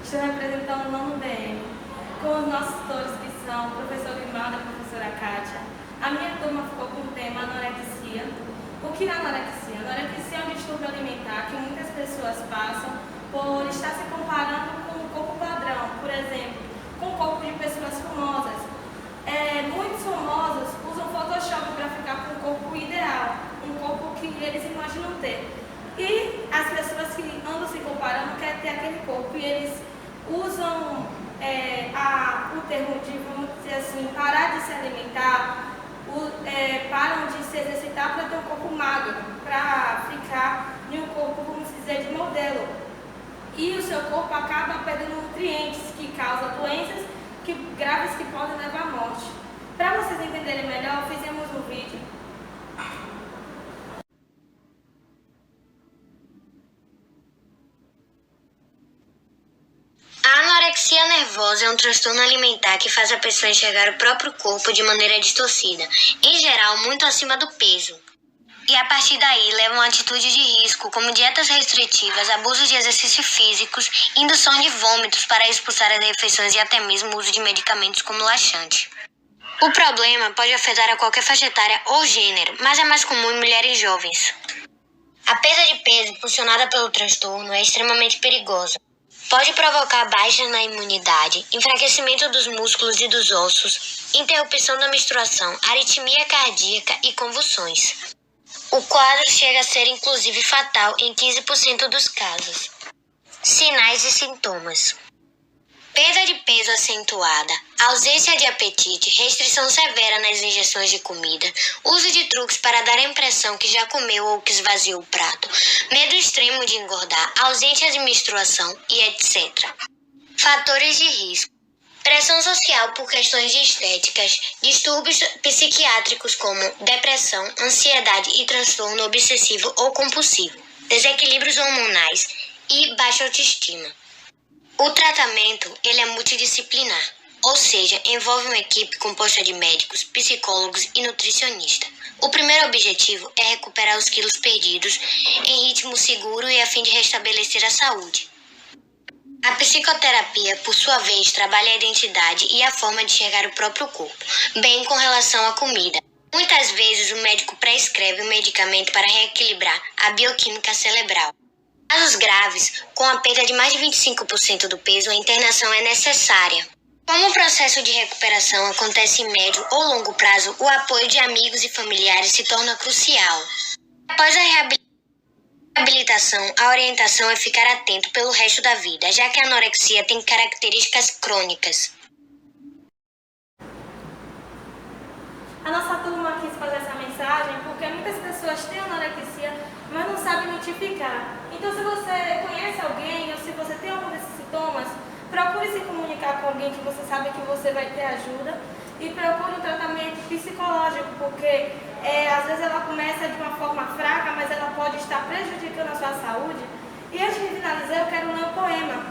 Estou representando o nono BM, com os nossos tutores que são o professor Grimaldo e a professora Kátia. A minha turma ficou com o tema anorexia. O que é anorexia? Anorexia é um distúrbio alimentar que muitas pessoas passam por estar se comparando com o corpo padrão, por exemplo, com o corpo de pessoas famosas. Muitos famosos usam Photoshop para ficar com o corpo ideal, um corpo que eles imaginam ter. E as pessoas que andam se comparando querem ter aquele corpo e eles usam o termo de, vamos dizer assim, parar de se alimentar, param de se exercitar para ter um corpo magro, para ficar em um corpo, vamos dizer, de modelo. E o seu corpo acaba perdendo nutrientes que causam doenças graves que podem levar à morte. Para vocês entenderem melhor, fizemos um vídeo. A anorexia nervosa é um transtorno alimentar que faz a pessoa enxergar o próprio corpo de maneira distorcida, em geral muito acima do peso. E a partir daí levam a atitudes de risco, como dietas restritivas, abuso de exercícios físicos, indução de vômitos para expulsar as refeições e até mesmo o uso de medicamentos como laxante. O problema pode afetar a qualquer faixa etária ou gênero, mas é mais comum em mulheres jovens. A perda de peso impulsionada pelo transtorno é extremamente perigosa. Pode provocar baixa na imunidade, enfraquecimento dos músculos e dos ossos, interrupção da menstruação, aritmia cardíaca e convulsões. O quadro chega a ser inclusive fatal em 15% dos casos. Sinais e sintomas: perda de peso acentuada, ausência de apetite, restrição severa nas ingestões de comida, uso de truques para dar a impressão que já comeu ou que esvaziou o prato, medo extremo de engordar, ausência de menstruação e etc. Fatores de risco: pressão social por questões de estéticas, distúrbios psiquiátricos como depressão, ansiedade e transtorno obsessivo ou compulsivo, desequilíbrios hormonais e baixa autoestima. O tratamento ele é multidisciplinar, ou seja, envolve uma equipe composta de médicos, psicólogos e nutricionistas. O primeiro objetivo é recuperar os quilos perdidos em ritmo seguro e a fim de restabelecer a saúde. A psicoterapia, por sua vez, trabalha a identidade e a forma de enxergar o próprio corpo, bem com relação à comida. Muitas vezes o médico prescreve um medicamento para reequilibrar a bioquímica cerebral. Em casos graves, com a perda de mais de 25% do peso, a internação é necessária. Como o processo de recuperação acontece em médio ou longo prazo, o apoio de amigos e familiares se torna crucial. Após a reabilitação, a orientação é ficar atento pelo resto da vida, já que a anorexia tem características crônicas. A nossa turma quis fazer essa mensagem porque muitas pessoas têm anorexia, mas não sabem identificar. Então, se você conhece alguém ou se você tem algum desses sintomas, procure se comunicar com alguém que você sabe que você vai ter ajuda e procure um tratamento psicológico, porque às vezes ela começa de uma forma fraca, mas ela pode estar prejudicando a sua saúde. E antes de finalizar, eu quero ler um poema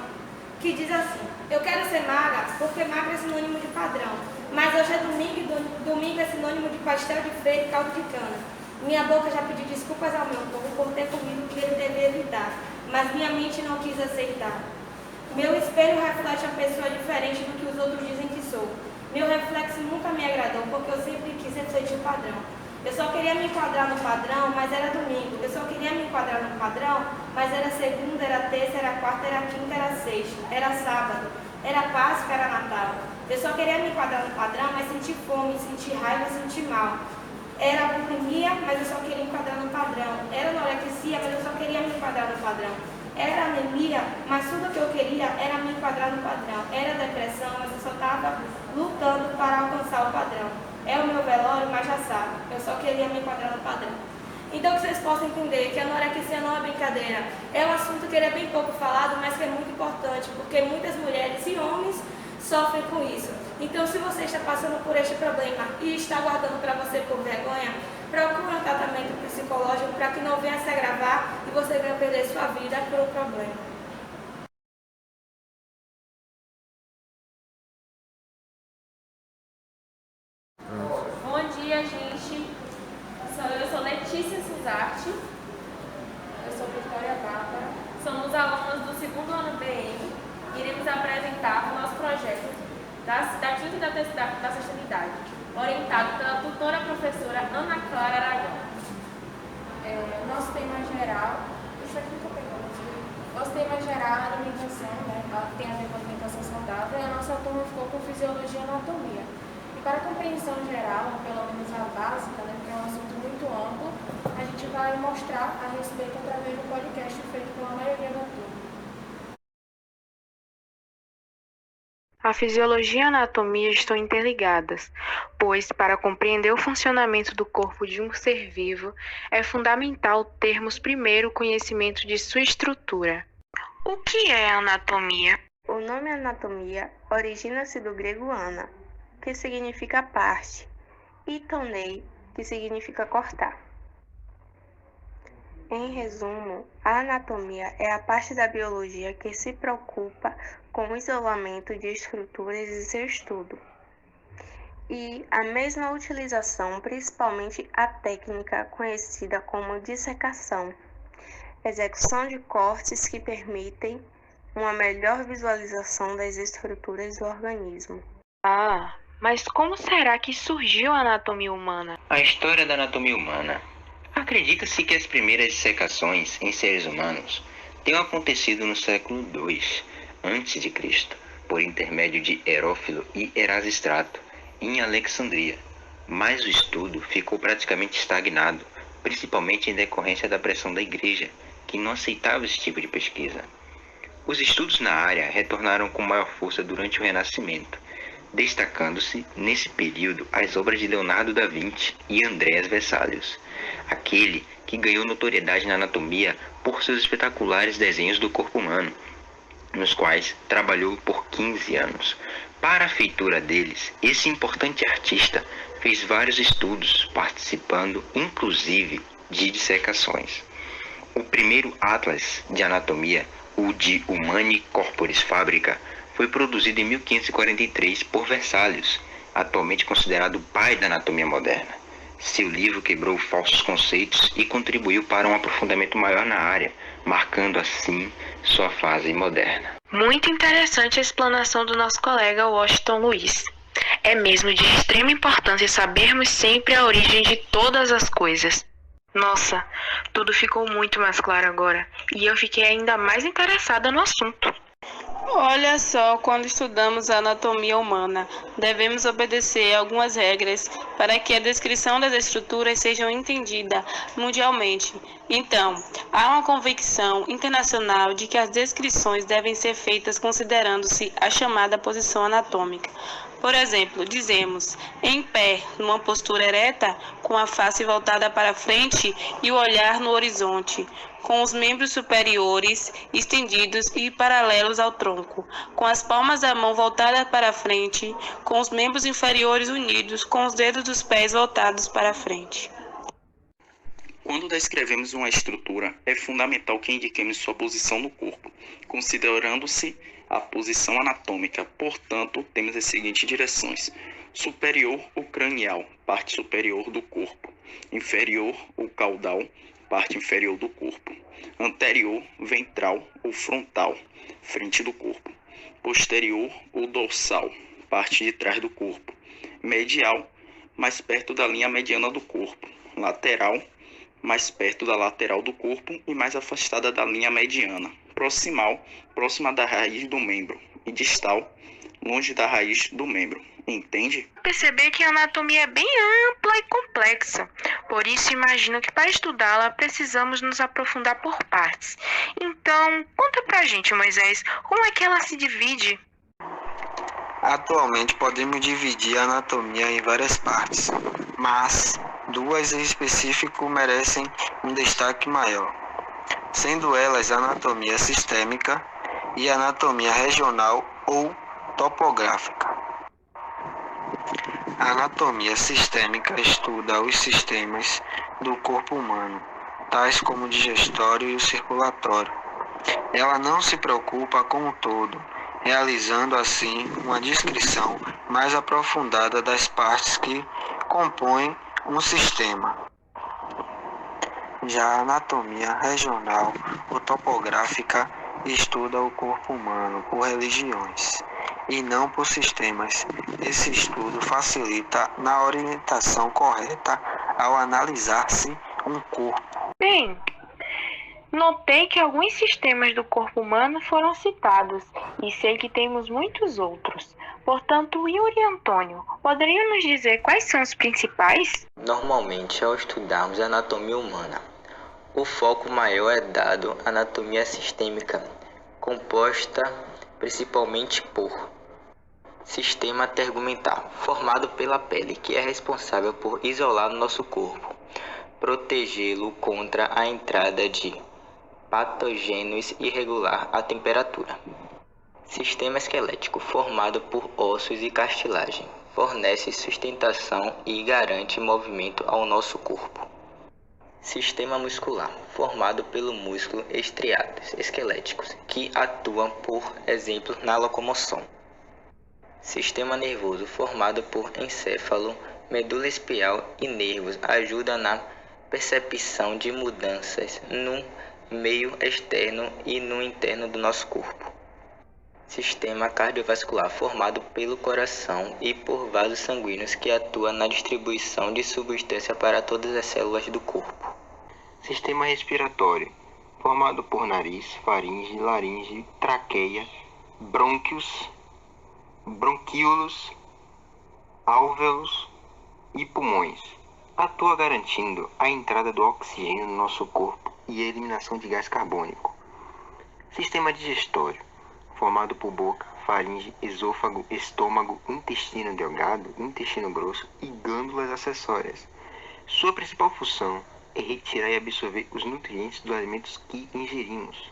que diz assim: eu quero ser magra porque magra é sinônimo de padrão, mas hoje é domingo e domingo é sinônimo de pastel de feira e caldo de cana. Minha boca já pediu desculpas ao meu povo por ter comido o que ele deveria evitar, mas minha mente não quis aceitar. Meu espelho reflete uma pessoa diferente do que os outros dizem que sou. Meu reflexo nunca me agradou, porque eu sempre quis refletir o padrão. Eu só queria me enquadrar no padrão, mas era domingo. Eu só queria me enquadrar no padrão, mas era segunda, era terça, era quarta, era quinta, era sexta, era sábado, era Páscoa, era Natal. Eu só queria me enquadrar no padrão, mas senti fome, senti raiva, senti mal. Era bulimia, mas eu só queria enquadrar no padrão. Era anorexia, mas eu só queria me enquadrar no padrão. Era anemia, mas tudo que eu queria era me enquadrar no padrão. Era depressão, mas eu só estava lutando para alcançar o padrão. É o meu velório, mas já sabe, eu só queria me enquadrar no padrão. Então, que vocês possam entender que a anorexia não é brincadeira. É um assunto que ele é bem pouco falado, mas que é muito importante, porque muitas mulheres e homens sofrem com isso. Então, se você está passando por este problema e está guardando para você por vergonha, procure um tratamento psicológico para que não venha se agravar e você venha perder sua vida por um problema. Bom dia, gente. Eu sou Letícia Suzarte. Eu sou Vitória Bárbara. Somos alunas do segundo ano BM iremos apresentar o nosso projeto da quinta e da sexta unidade, orientado pela tutora professora Ana Clara Aragão. Nosso tema geral, é alimentação, né? Tem a ver com alimentação saudável, e a nossa turma ficou com fisiologia e anatomia. E para a compreensão geral, pelo menos a básica, né, que é um assunto muito amplo, a gente vai mostrar a respeito através do podcast feito pela maioria da turma. A fisiologia e a anatomia estão interligadas, pois, para compreender o funcionamento do corpo de um ser vivo, é fundamental termos primeiro conhecimento de sua estrutura. O que é a anatomia? O nome anatomia origina-se do grego ana, que significa parte, e tonei, que significa cortar. Em resumo, a anatomia é a parte da biologia que se preocupa com o isolamento de estruturas e seu estudo. E a mesma utilização, principalmente a técnica conhecida como dissecação, execução de cortes que permitem uma melhor visualização das estruturas do organismo. Mas como será que surgiu a anatomia humana? A história da anatomia humana. Acredita-se que as primeiras dissecações em seres humanos tenham acontecido no século II a.C., por intermédio de Herófilo e Erasistrato, em Alexandria. Mas o estudo ficou praticamente estagnado, principalmente em decorrência da pressão da Igreja, que não aceitava esse tipo de pesquisa. Os estudos na área retornaram com maior força durante o Renascimento, destacando-se nesse período as obras de Leonardo da Vinci e Andreas Vesalius, aquele que ganhou notoriedade na anatomia por seus espetaculares desenhos do corpo humano, nos quais trabalhou por 15 anos. Para a feitura deles, esse importante artista fez vários estudos, participando inclusive de dissecações. O primeiro atlas de anatomia, o de Humani Corporis Fabrica, foi produzido em 1543 por Vesalius, atualmente considerado o pai da anatomia moderna. Seu livro quebrou falsos conceitos e contribuiu para um aprofundamento maior na área, marcando assim sua fase moderna. Muito interessante a explanação do nosso colega Washington Luiz. É mesmo de extrema importância sabermos sempre a origem de todas as coisas. Nossa, tudo ficou muito mais claro agora, e eu fiquei ainda mais interessada no assunto. Olha só, quando estudamos a anatomia humana, devemos obedecer algumas regras para que a descrição das estruturas seja entendida mundialmente. Então, há uma convicção internacional de que as descrições devem ser feitas considerando-se a chamada posição anatômica. Por exemplo, dizemos, em pé, numa postura ereta, com a face voltada para frente e o olhar no horizonte, com os membros superiores estendidos e paralelos ao tronco, com as palmas da mão voltadas para frente, com os membros inferiores unidos, com os dedos dos pés voltados para frente. Quando descrevemos uma estrutura, é fundamental que indiquemos sua posição no corpo, considerando-se a posição anatômica. Portanto, temos as seguintes direções: superior, o cranial, parte superior do corpo; inferior, o caudal, parte inferior do corpo; anterior, ventral ou frontal, frente do corpo; posterior, o dorsal, parte de trás do corpo; medial, mais perto da linha mediana do corpo; lateral, mais perto da lateral do corpo e mais afastada da linha mediana; proximal, próxima da raiz do membro; e distal, longe da raiz do membro. Entende? Perceber que a anatomia é bem ampla e complexa. Por isso, imagino que para estudá-la precisamos nos aprofundar por partes. Então, conta pra gente, Moisés, como é que ela se divide? Atualmente podemos dividir a anatomia em várias partes, mas duas em específico merecem um destaque maior, sendo elas a anatomia sistêmica e a anatomia regional ou topográfica. A anatomia sistêmica estuda os sistemas do corpo humano, tais como o digestório e o circulatório. Ela não se preocupa com o todo, realizando assim uma descrição mais aprofundada das partes que compõem um sistema. Já a anatomia regional ou topográfica estuda o corpo humano por religiões e não por sistemas. Esse estudo facilita na orientação correta ao analisar-se um corpo. Bem, notei que alguns sistemas do corpo humano foram citados e sei que temos muitos outros. Portanto, Yuri e Antônio, poderiam nos dizer quais são os principais? Normalmente, ao estudarmos a anatomia humana, o foco maior é dado à anatomia sistêmica, composta principalmente por sistema tegumental, formado pela pele, que é responsável por isolar o nosso corpo, protegê-lo contra a entrada de patógenos e regular a temperatura. Sistema esquelético, formado por ossos e cartilagem, fornece sustentação e garante movimento ao nosso corpo. Sistema muscular, formado pelo músculo estriados esqueléticos, que atuam, por exemplo, na locomoção. Sistema nervoso, formado por encéfalo, medula espinhal e nervos, ajuda na percepção de mudanças no meio externo e no interno do nosso corpo. Sistema cardiovascular, formado pelo coração e por vasos sanguíneos, que atua na distribuição de substância para todas as células do corpo. Sistema respiratório, formado por nariz, faringe, laringe, traqueia, brônquios, bronquíolos, alvéolos e pulmões. Atua garantindo a entrada do oxigênio no nosso corpo e a eliminação de gás carbônico. Sistema digestório, formado por boca, faringe, esôfago, estômago, intestino delgado, intestino grosso e glândulas acessórias. Sua principal função é retirar e absorver os nutrientes dos alimentos que ingerimos.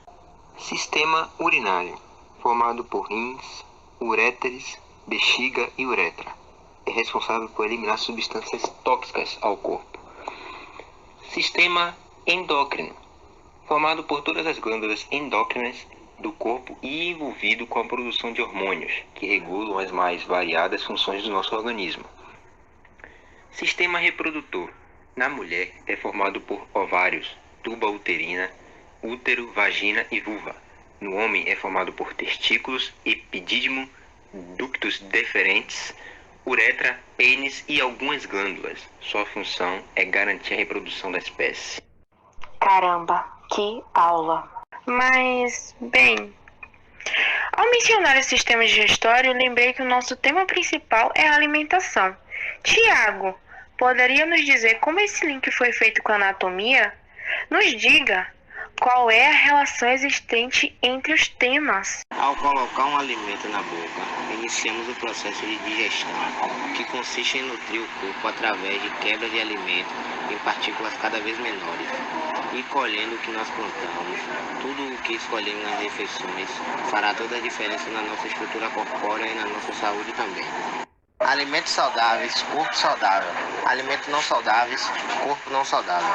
Sistema urinário, formado por rins, uréteres, bexiga e uretra. É responsável por eliminar substâncias tóxicas ao corpo. Sistema endócrino, formado por todas as glândulas endócrinas do corpo e envolvido com a produção de hormônios, que regulam as mais variadas funções do nosso organismo. Sistema reprodutor. Na mulher é formado por ovários, tuba uterina, útero, vagina e vulva. No homem é formado por testículos, epidídimo, ductos deferentes, uretra, pênis e algumas glândulas. Sua função é garantir a reprodução da espécie. Caramba, que aula! Mas, bem, ao mencionar o sistema digestório, lembrei que o nosso tema principal é a alimentação. Tiago, poderia nos dizer como esse link foi feito com a anatomia? Nos diga qual é a relação existente entre os temas. Ao colocar um alimento na boca, iniciamos o processo de digestão, que consiste em nutrir o corpo através de quebra de alimento em partículas cada vez menores, e colhendo o que nós plantamos. Tudo o que escolhemos nas refeições fará toda a diferença na nossa estrutura corpórea e na nossa saúde também. Alimentos saudáveis, corpo saudável. Alimentos não saudáveis, corpo não saudável.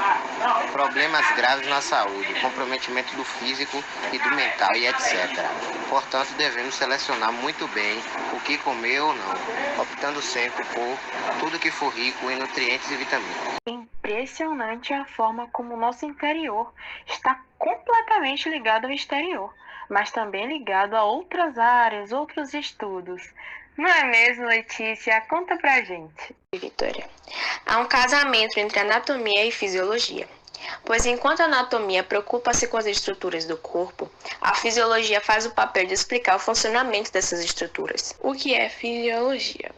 Problemas graves na saúde, comprometimento do físico e do mental e etc. Portanto, devemos selecionar muito bem o que comer ou não, optando sempre por tudo que for rico em nutrientes e vitaminas. Impressionante a forma como o nosso interior está completamente ligado ao exterior, mas também ligado a outras áreas, outros estudos. Não é mesmo, Letícia? Conta pra gente. Vitória. Há um casamento entre anatomia e fisiologia, pois enquanto a anatomia preocupa-se com as estruturas do corpo, a fisiologia faz o papel de explicar o funcionamento dessas estruturas. O que é fisiologia?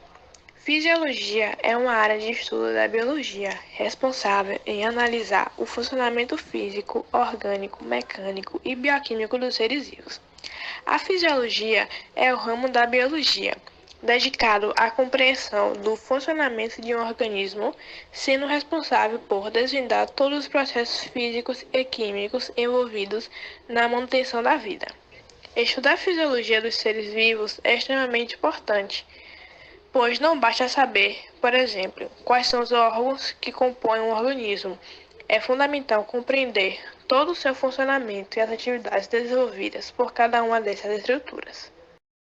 Fisiologia é uma área de estudo da biologia responsável em analisar o funcionamento físico, orgânico, mecânico e bioquímico dos seres vivos. A fisiologia é o ramo da biologia dedicado à compreensão do funcionamento de um organismo, sendo responsável por desvendar todos os processos físicos e químicos envolvidos na manutenção da vida. Estudar a fisiologia dos seres vivos é extremamente importante, pois não basta saber, por exemplo, quais são os órgãos que compõem um organismo. É fundamental compreender todo o seu funcionamento e as atividades desenvolvidas por cada uma dessas estruturas.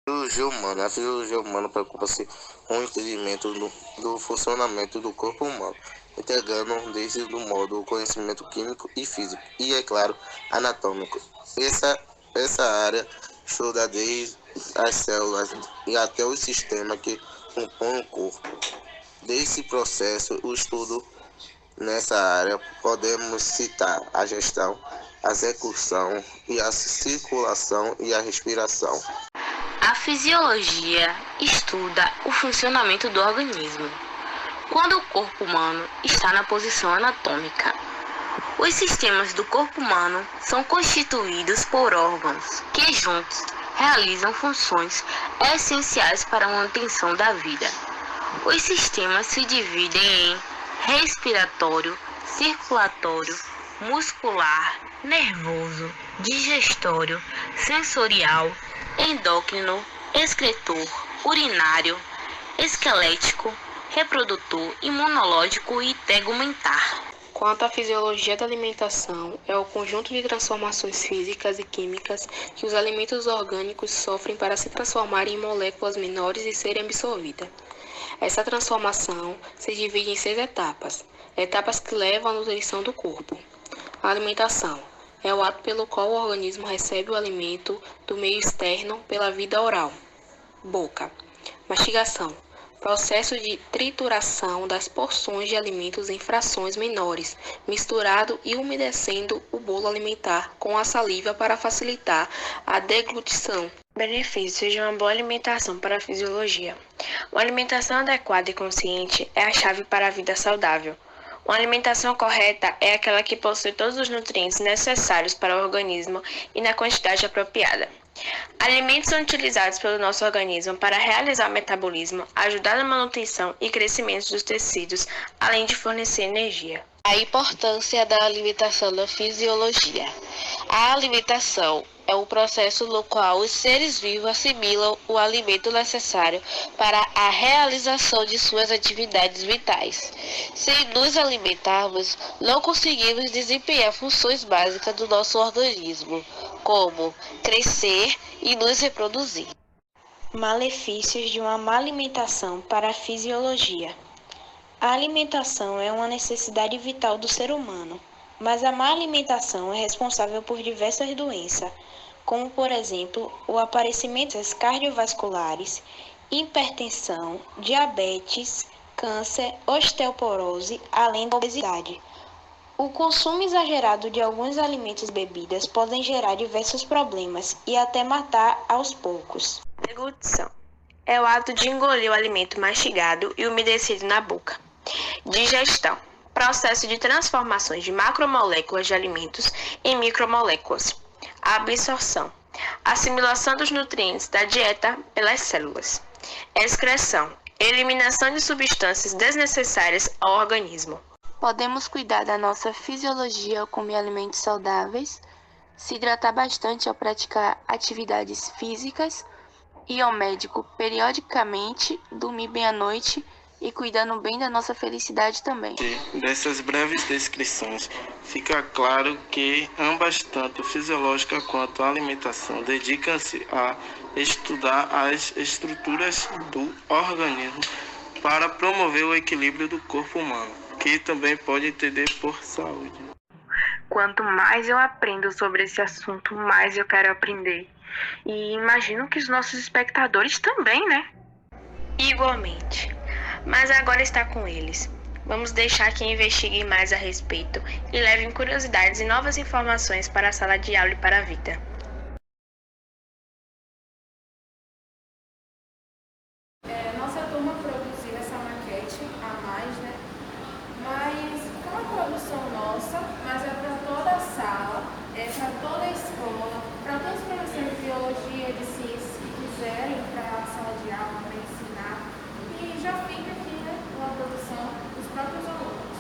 A fisiologia humana preocupa-se com o entendimento do funcionamento do corpo humano, integrando desde o modo o conhecimento químico e físico, e, é claro, anatômico. Essa Essa área estuda desde as células e até os sistemas que compõem o corpo. Desse processo, o estudo nessa área podemos citar a gestão, a execução e a circulação e a respiração. A fisiologia estuda o funcionamento do organismo. Quando o corpo humano está na posição anatômica, os sistemas do corpo humano são constituídos por órgãos que juntos realizam funções essenciais para a manutenção da vida. Os sistemas se dividem em respiratório, circulatório, muscular, nervoso, digestório, sensorial, endócrino, excretor, urinário, esquelético, reprodutor, imunológico e tegumentar. Quanto à fisiologia da alimentação, é o conjunto de transformações físicas e químicas que os alimentos orgânicos sofrem para se transformarem em moléculas menores e serem absorvidas. Essa transformação se divide em 6 etapas, etapas que levam à nutrição do corpo. A alimentação é o ato pelo qual o organismo recebe o alimento do meio externo pela via oral. Boca. Mastigação. Processo de trituração das porções de alimentos em frações menores, misturado e umedecendo o bolo alimentar com a saliva para facilitar a deglutição. Benefícios de uma boa alimentação para a fisiologia. Uma alimentação adequada e consciente é a chave para a vida saudável. Uma alimentação correta é aquela que possui todos os nutrientes necessários para o organismo e na quantidade apropriada. Alimentos são utilizados pelo nosso organismo para realizar o metabolismo, ajudar na manutenção e crescimento dos tecidos, além de fornecer energia. A importância da alimentação na fisiologia. A alimentação é o processo no qual os seres vivos assimilam o alimento necessário para a realização de suas atividades vitais. Sem nos alimentarmos, não conseguimos desempenhar funções básicas do nosso organismo, como crescer e nos reproduzir. Malefícios de uma má alimentação para a fisiologia. A alimentação é uma necessidade vital do ser humano, mas a má alimentação é responsável por diversas doenças, como, por exemplo, o aparecimento das cardiovasculares, hipertensão, diabetes, câncer, osteoporose, além da obesidade. O consumo exagerado de alguns alimentos e bebidas podem gerar diversos problemas e até matar aos poucos. Deglutição é o ato de engolir o alimento mastigado e umedecido na boca. Digestão, processo de transformações de macromoléculas de alimentos em micromoléculas. Absorção, assimilação dos nutrientes da dieta pelas células. Excreção, eliminação de substâncias desnecessárias ao organismo. Podemos cuidar da nossa fisiologia ao comer alimentos saudáveis, se hidratar bastante ao praticar atividades físicas, ir ao médico periodicamente, dormir bem à noite e cuidando bem da nossa felicidade também. Dessas breves descrições, fica claro que ambas, tanto fisiológica quanto a alimentação, dedicam-se a estudar as estruturas do organismo para promover o equilíbrio do corpo humano, que também pode entender por saúde. Quanto mais eu aprendo sobre esse assunto, mais eu quero aprender. E imagino que os nossos espectadores também, né? Igualmente. Mas agora está com eles. Vamos deixar que investiguem mais a respeito e levem curiosidades e novas informações para a sala de aula e para a vida. Nossa turma produziu essa maquete a mais, né? Mas foi uma produção nossa, mas é para toda a sala, é para toda a escola, para todos os professores de biologia, de ciências que quiserem para a sala de aula, para ensinar. E já fica aqui, né, uma produção dos próprios alunos.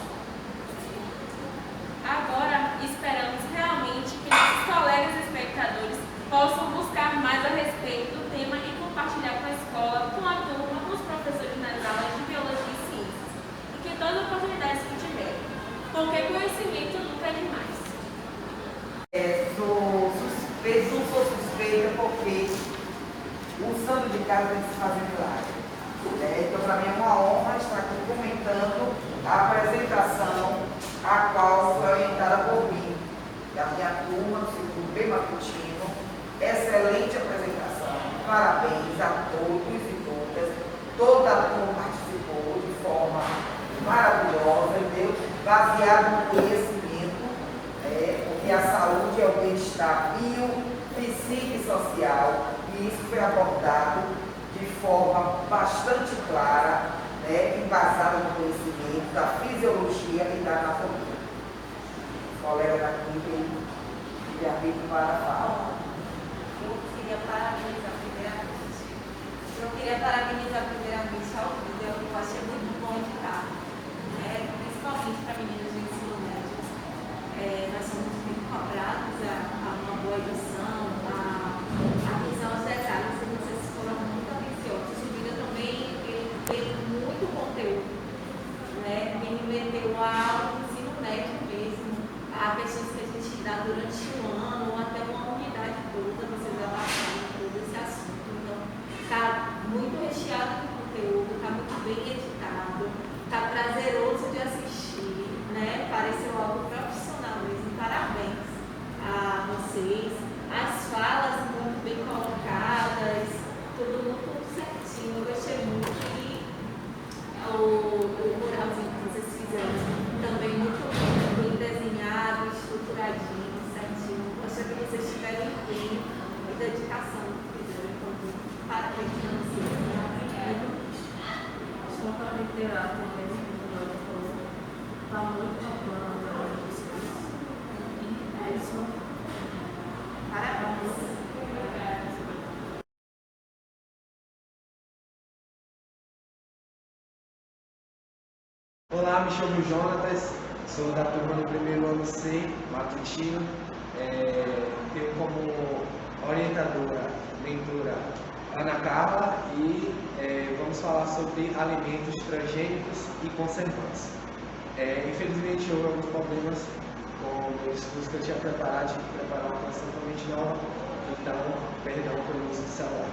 Agora, esperamos realmente que nossos colegas espectadores possam buscar mais a respeito do tema e compartilhar com a escola, com a turma, com os professores nas aulas de biologia e ciências. E que todas as oportunidades que tiverem, porque conhecimento nunca é demais. Sou suspeita porque o santo de casa tem que se fazer excelente apresentação. Parabéns a todos e todas. Toda a turma participou de forma maravilhosa, entendeu? Baseado no conhecimento, porque a saúde é o bem-estar psicossocial, e isso foi abordado de forma bastante clara, embasada no conhecimento da fisiologia e da anatomia. Os colegas daqui têm livre-arbítrio para a fala. Eu queria parabenizar primeiramente ao vídeo, eu achei muito bom editar, principalmente para meninas do ensino médio. Nós somos muito cobrados a uma boa edição, a atenção aos detalhes, e vocês foram muito ambiciosos. O vídeo também teve muito conteúdo, me remeteu ao ensino médio mesmo, a questões que a gente dá durante o ano, ou até uma unidade toda, vocês abarcaram todo esse assunto. Então, está muito recheado de conteúdo, está muito bem editado, está prazeroso de assistir, pareceu algo profissional mesmo. Parabéns a vocês. As falas muito bem colocadas, tudo muito certinho. Eu gostei muito. E o muralzinho que vocês fizeram também muito bem desenhado, estruturadinho, certinho. Achei que vocês tiveram empenho e dedicação no que fizeram. Então, parabéns para vocês. Só para reiterar também o que o Leandro falou, está muito bacana para vocês. E é isso. Parabéns. Olá, me chamo Jonatas, sou da turma do primeiro ano C, matutino. Tenho como orientadora, mentora, Ana Carla, e vamos falar sobre alimentos transgênicos e conservantes. Infelizmente houve alguns problemas com os estudos que eu tinha preparado, tive que preparar uma coisa totalmente nova, então, perdão pelo uso do celular.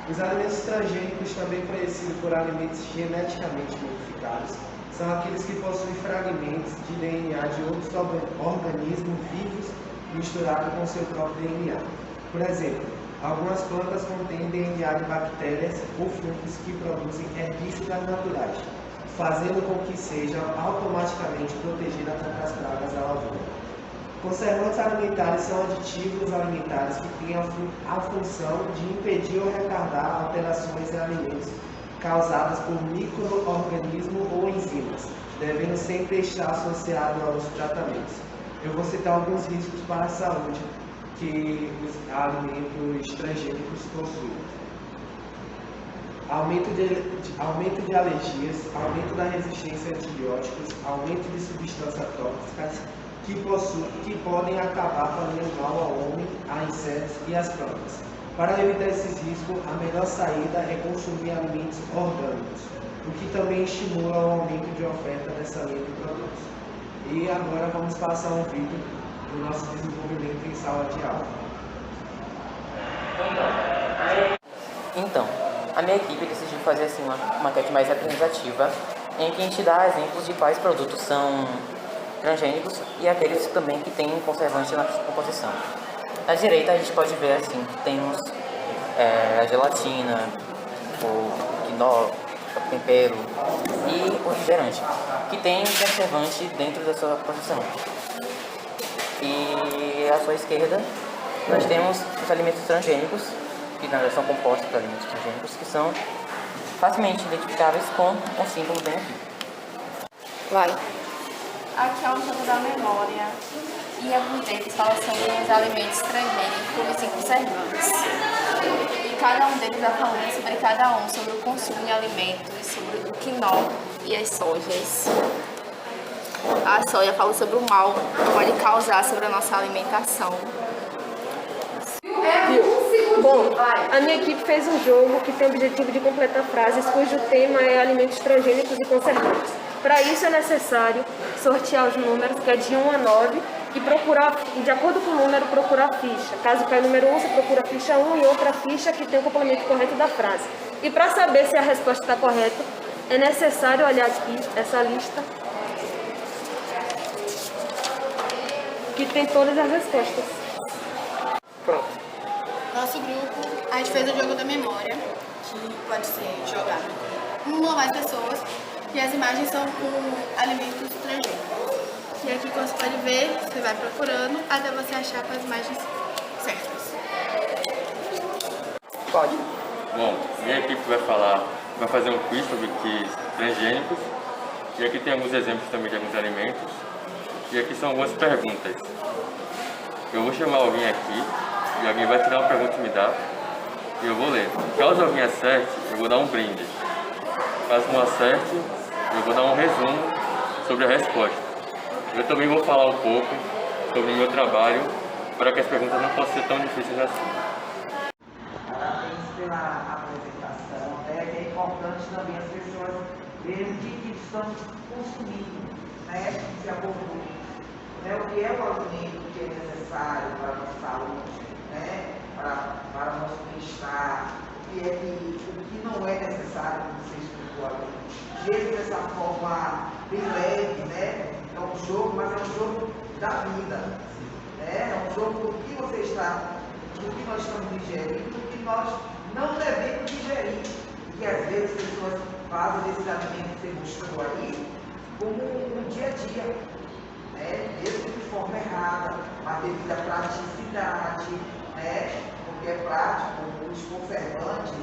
Os alimentos transgênicos, também conhecidos por alimentos geneticamente modificados, são aqueles que possuem fragmentos de DNA de outros organismos vivos misturados com seu próprio DNA. Por exemplo, algumas plantas contêm DNA de bactérias ou fungos que produzem herbícidas naturais, fazendo com que sejam automaticamente protegidas contra as pragas da lavoura. Conservantes alimentares são aditivos alimentares que têm a função de impedir ou retardar alterações em alimentos causadas por micro-organismos ou enzimas, devendo sempre estar associado aos tratamentos. Eu vou citar alguns riscos para a saúde que os alimentos transgênicos possuem. Aumento de alergias, aumento da resistência a antibióticos, aumento de substâncias tóxicas que podem acabar fazendo mal ao homem, a insetos e às plantas. Para evitar esses riscos, a melhor saída é consumir alimentos orgânicos, o que também estimula o aumento de oferta dessa linha de produtos. E agora vamos passar um vídeo do nosso desenvolvimento em sala de aula. Então, a minha equipe decidiu fazer assim uma maquete mais representativa, em que a gente dá exemplos de quais produtos são transgênicos e aqueles também que têm conservante na composição. À direita a gente pode ver assim, temos a gelatina, o quinó, o tempero e o refrigerante, que tem conservante dentro da sua composição. E à sua esquerda nós temos os alimentos transgênicos, que na verdade são compostos por alimentos transgênicos, que são facilmente identificáveis com o símbolo bem aqui. Vai. Aqui é um jogo da memória e alguns deles falam sobre os alimentos transgênicos e conservantes. E cada um deles vai falando sobre cada um, sobre o consumo de alimentos, sobre o quinó e as sojas. A soja fala sobre o mal que pode causar sobre a nossa alimentação. Bom, a minha equipe fez um jogo que tem o objetivo de completar frases cujo tema é alimentos transgênicos e conservantes. Para isso é necessário sortear os números, que é de 1 a 9, e procurar, de acordo com o número, procurar a ficha. Caso caia o número 1, você procura a ficha 1 e outra ficha que tem o complemento correto da frase. E para saber se a resposta está correta, é necessário olhar aqui essa lista, que tem todas as respostas. Pronto. Nosso grupo, a gente fez o jogo da memória, que pode ser jogado com uma ou mais pessoas, e as imagens são com alimentos transgênicos. E aqui, como você pode ver, você vai procurando até você achar com as imagens certas. Pode. Bom, minha equipe vai fazer um quiz sobre kits transgênicos, e aqui tem alguns exemplos também de alguns alimentos, e aqui são algumas perguntas. Eu vou chamar alguém aqui, e alguém vai tirar uma pergunta e me dar, e eu vou ler. Caso alguém acerte, eu vou dar um brinde. Caso não acerte, eu vou dar um resumo sobre a resposta. Eu também vou falar um pouco sobre o meu trabalho, para que as perguntas não possam ser tão difíceis assim. Parabéns pela apresentação, né? Que é importante também as pessoas verem o que estão consumindo, né? Se abordou. Né? O que é o alimento que é necessário para a nossa saúde, né? Para o nosso bem-estar, o que não é necessário, como você explicou ali. Mesmo dessa forma bem leve, né? É um jogo, mas é um jogo da vida. Né? É um jogo do que nós estamos digerindo, do que nós não devemos digerir. E que às vezes as pessoas fazem esses alimentos que você mostrou aí como um dia a dia. Mesmo de forma errada, mas devido à praticidade, né? Porque é prático, os conservantes,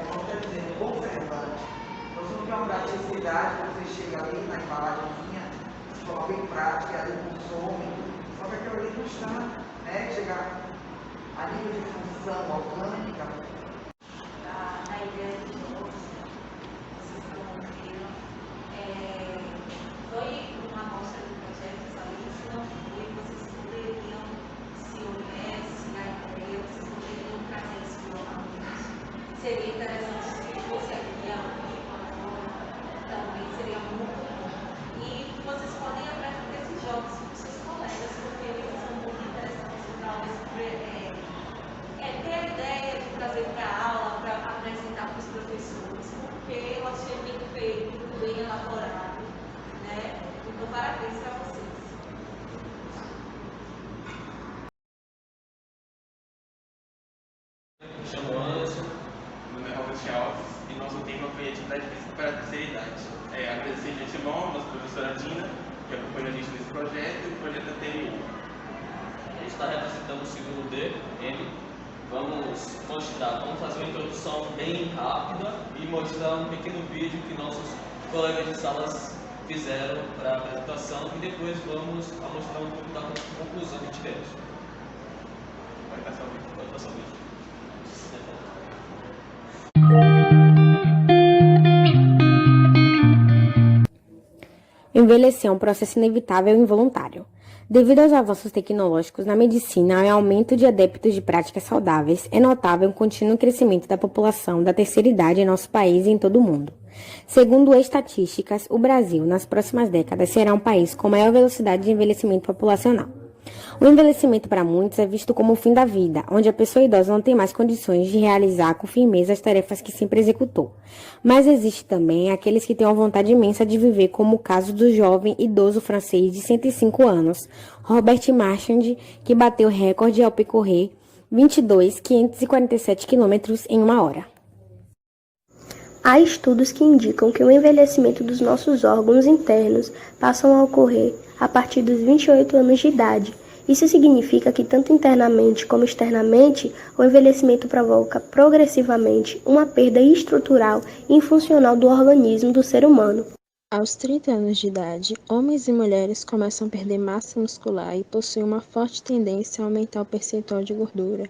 como está dizendo, conservante. Então, se não tem uma praticidade, você chega ali na embalagemzinha, de forma bem prática, e ali consome, só que aquilo ali não está, né? Chegar a nível de função orgânica. A ideia de todos, vocês promoveram, foi uma amostra de projetos ali, se não foi, vocês poderiam, se houvesse a ideia, vocês poderiam trazer isso para o alunos. Seria interessante se fosse aqui alguém, também seria muito bom. E vocês podem apresentar esses jogos com seus colegas, porque eles são muito interessantes para ter a ideia de trazer para a aula, para apresentar para os professores, porque eu achei bem feito, muito bem elaborado, né? Então, parabéns para vocês. Me chamo Anderson, meu nome é Robert Alves, e nosso tema foi atividade física para a terceira idade. Agradecer de antemão a nossa professora Dina, que acompanhou a gente nesse projeto e o projeto anterior. A gente está representando o segundo D, M. Vamos fazer uma introdução bem rápida e mostrar um pequeno vídeo que nossos colegas de salas fizeram para a apresentação e depois vamos mostrar um pouco da conclusão que tivemos. Pode passar o vídeo. Envelhecer é um processo inevitável e involuntário. Devido aos avanços tecnológicos na medicina e ao aumento de adeptos de práticas saudáveis, é notável um contínuo crescimento da população da terceira idade em nosso país e em todo o mundo. Segundo estatísticas, o Brasil, nas próximas décadas, será um país com maior velocidade de envelhecimento populacional. O envelhecimento para muitos é visto como o fim da vida, onde a pessoa idosa não tem mais condições de realizar com firmeza as tarefas que sempre executou. Mas existe também aqueles que têm uma vontade imensa de viver, como o caso do jovem idoso francês de 105 anos, Robert Marchand, que bateu recorde ao percorrer 22.547 quilômetros em uma hora. Há estudos que indicam que o envelhecimento dos nossos órgãos internos passam a ocorrer a partir dos 28 anos de idade. Isso significa que, tanto internamente como externamente, o envelhecimento provoca progressivamente uma perda estrutural e funcional do organismo do ser humano. Aos 30 anos de idade, homens e mulheres começam a perder massa muscular e possuem uma forte tendência a aumentar o percentual de gordura.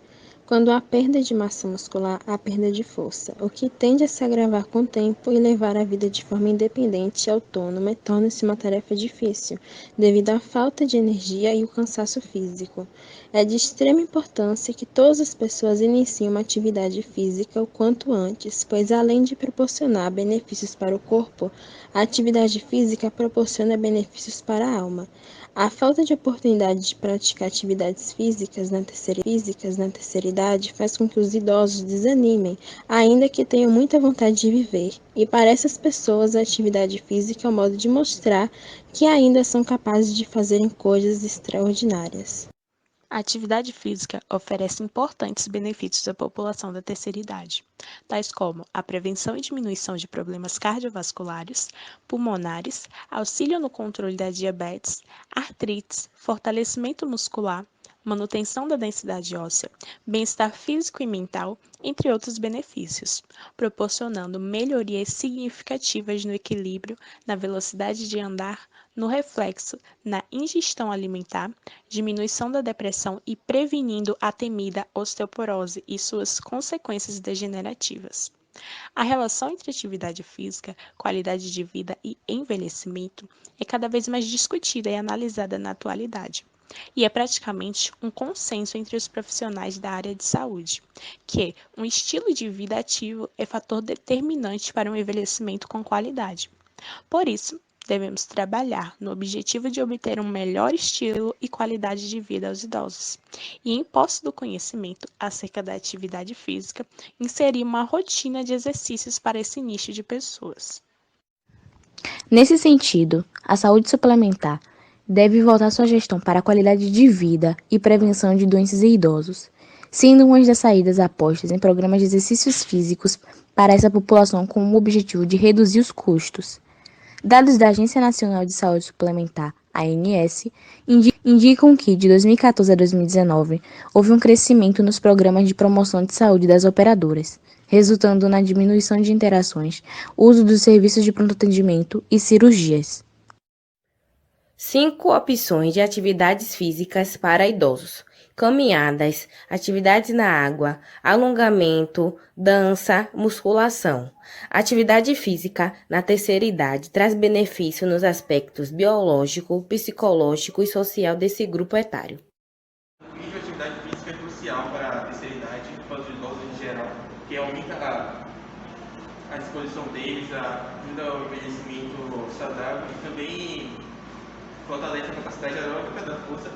Quando há perda de massa muscular, há perda de força, o que tende a se agravar com o tempo e levar a vida de forma independente e autônoma torna-se uma tarefa difícil, devido à falta de energia e o cansaço físico. É de extrema importância que todas as pessoas iniciem uma atividade física o quanto antes, pois além de proporcionar benefícios para o corpo, a atividade física proporciona benefícios para a alma. A falta de oportunidade de praticar atividades físicas na terceira idade faz com que os idosos desanimem, ainda que tenham muita vontade de viver. E para essas pessoas, a atividade física é um modo de mostrar que ainda são capazes de fazerem coisas extraordinárias. A atividade física oferece importantes benefícios à população da terceira idade, tais como a prevenção e diminuição de problemas cardiovasculares, pulmonares, auxílio no controle da diabetes, artrites, fortalecimento muscular, manutenção da densidade óssea, bem-estar físico e mental, entre outros benefícios, proporcionando melhorias significativas no equilíbrio, na velocidade de andar, no reflexo, na ingestão alimentar, diminuição da depressão e prevenindo a temida osteoporose e suas consequências degenerativas. A relação entre atividade física, qualidade de vida e envelhecimento é cada vez mais discutida e analisada na atualidade. E é praticamente um consenso entre os profissionais da área de saúde, que um estilo de vida ativo é fator determinante para um envelhecimento com qualidade. Por isso, devemos trabalhar no objetivo de obter um melhor estilo e qualidade de vida aos idosos, e em posse do conhecimento acerca da atividade física, inserir uma rotina de exercícios para esse nicho de pessoas. Nesse sentido, a saúde suplementar deve voltar sua gestão para a qualidade de vida e prevenção de doenças em idosos, sendo uma das saídas apostas em programas de exercícios físicos para essa população com o objetivo de reduzir os custos. Dados da Agência Nacional de Saúde Suplementar, ANS, indicam que, de 2014 a 2019, houve um crescimento nos programas de promoção de saúde das operadoras, resultando na diminuição de interações, uso dos serviços de pronto atendimento e cirurgias. 5 opções de atividades físicas para idosos: caminhadas, atividades na água, alongamento, dança, musculação. Atividade física na terceira idade traz benefício nos aspectos biológico, psicológico e social desse grupo etário. A atividade física é crucial para a terceira idade, para os idosos em geral, que aumenta a disposição deles, ajuda ao envelhecimento saudável e também fortalece a capacidade aeróbica da força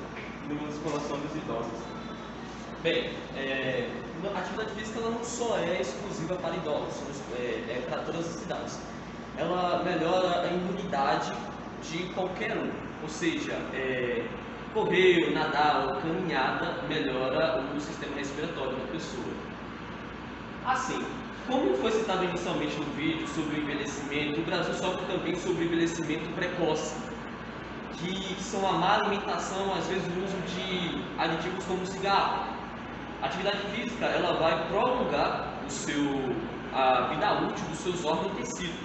e da musculação dos idosos. Bem, a atividade física ela não só é exclusiva para idosos, é para todas as idades. Ela melhora a imunidade de qualquer um, ou seja, correr, nadar ou caminhada melhora o sistema respiratório da pessoa. Assim, como foi citado inicialmente no vídeo sobre o envelhecimento, o Brasil sofre também sobre o envelhecimento precoce, que são a má alimentação, às vezes o uso de aditivos como cigarro. A atividade física ela vai prolongar a vida útil dos seus órgãos e tecidos.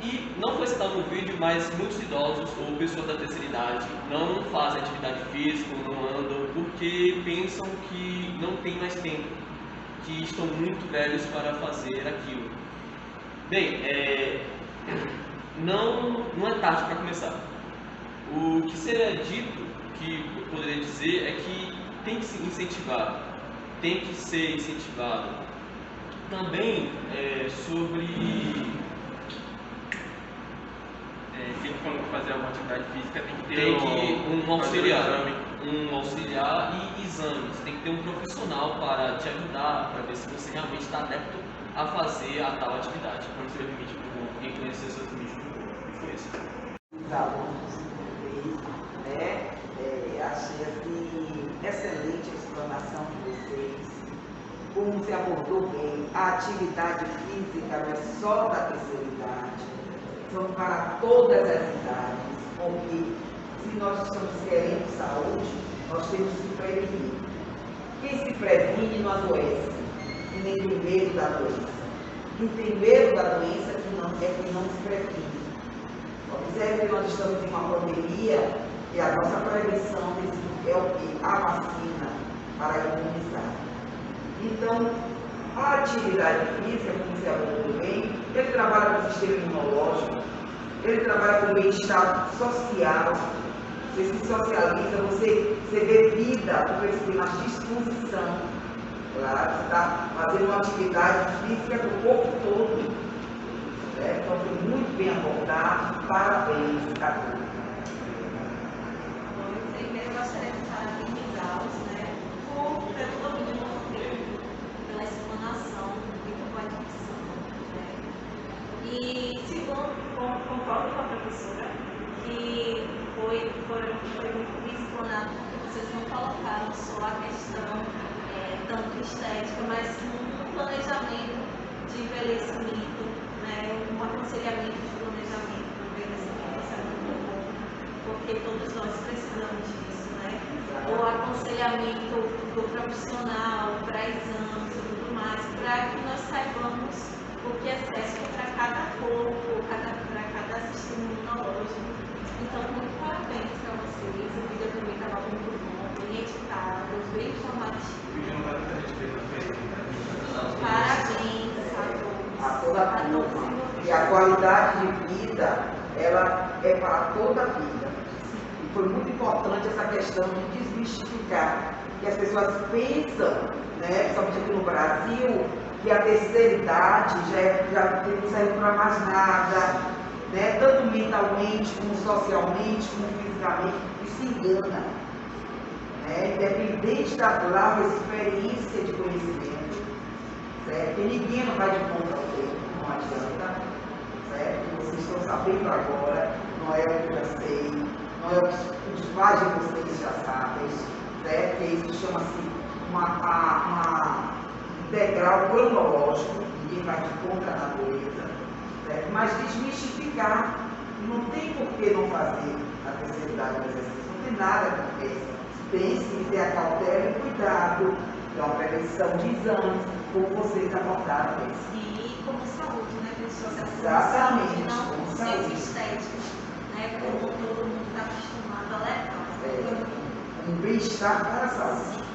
E não foi citado no vídeo, mas muitos idosos ou pessoas da terceira idade não fazem atividade física, não andam, porque pensam que não tem mais tempo, que estão muito velhos para fazer aquilo. Bem, não é tarde para começar. O que seria dito, que eu poderia dizer, é que tem que se incentivar, tem que ser incentivado. Também Tem que fazer alguma atividade física, tem que ter um auxiliar e exames. Tem que ter um profissional para te ajudar, para ver se você realmente está apto a fazer a tal atividade. Quando você limite para o corpo, reconhecer seus limites para o corpo. Foi isso. Os alunos achei assim, excelente a explanação de vocês. Como você abordou bem, a atividade física não é só da terceira idade, são para todas as idades, porque se nós estamos querendo saúde, nós temos que prevenir. Quem se previne não adoece, e nem tem medo da doença. Quem tem medo da doença é quem não se previne. Observe que nós estamos em uma pandemia e a nossa prevenção é o que? A vacina para imunizar. Então, a atividade física, como você abordou bem, ele trabalha com o sistema imunológico, ele trabalha com o bem-estar social, você se socializa, você vê vida, porque você tem mais disposição. Claro, você está fazendo uma atividade física do corpo todo. Então, foi muito bem abordado, parabéns a todos. Primeiro, eu gostaria de parabenizá-los, pelo domínio do conteúdo, pela explanação, muito boa dicção. E, segundo, concordo com a professora, que foi muito explanado, porque vocês não colocaram só a questão tanto estética, mas um planejamento de envelhecimento, né, um aconselhamento de planejamento do envelhecimento, isso é muito bom, porque todos nós precisamos disso, né? O aconselhamento do profissional para exames e tudo mais, para que nós saibamos o que é certo para cada corpo, para cada sistema imunológico. Então, muito parabéns para vocês, o vídeo também estava muito bom, bem editado, bem informativo. Parabéns a todos. E a qualidade de vida, ela é para toda a vida. E foi muito importante essa questão de desmistificar, que as pessoas pensam, né, principalmente aqui no Brasil, que a terceira idade já não serve para mais nada, né, tanto mentalmente, como socialmente, como fisicamente, e se engana. Né, independente da larga experiência de conhecimento, certo? Porque ninguém não vai de conta ao tempo, não adianta, certo? Vocês estão sabendo agora, não é o que eu já sei, não é o que os pais de vocês já sabem, certo? Que isso chama-se um degrau cronológico, ninguém vai de conta na natureza, certo? Mas desmistificar, não tem por que não fazer a terceira idade do exercício, não tem nada que impeça. Pense em ter a cautela e cuidado, é uma prevenção de exames, como vocês abordaram isso. E como saúde, né, pessoas? Exatamente, não como como saúde. estética, né, como todo mundo está acostumado a levar. Um bem-estar para a saúde.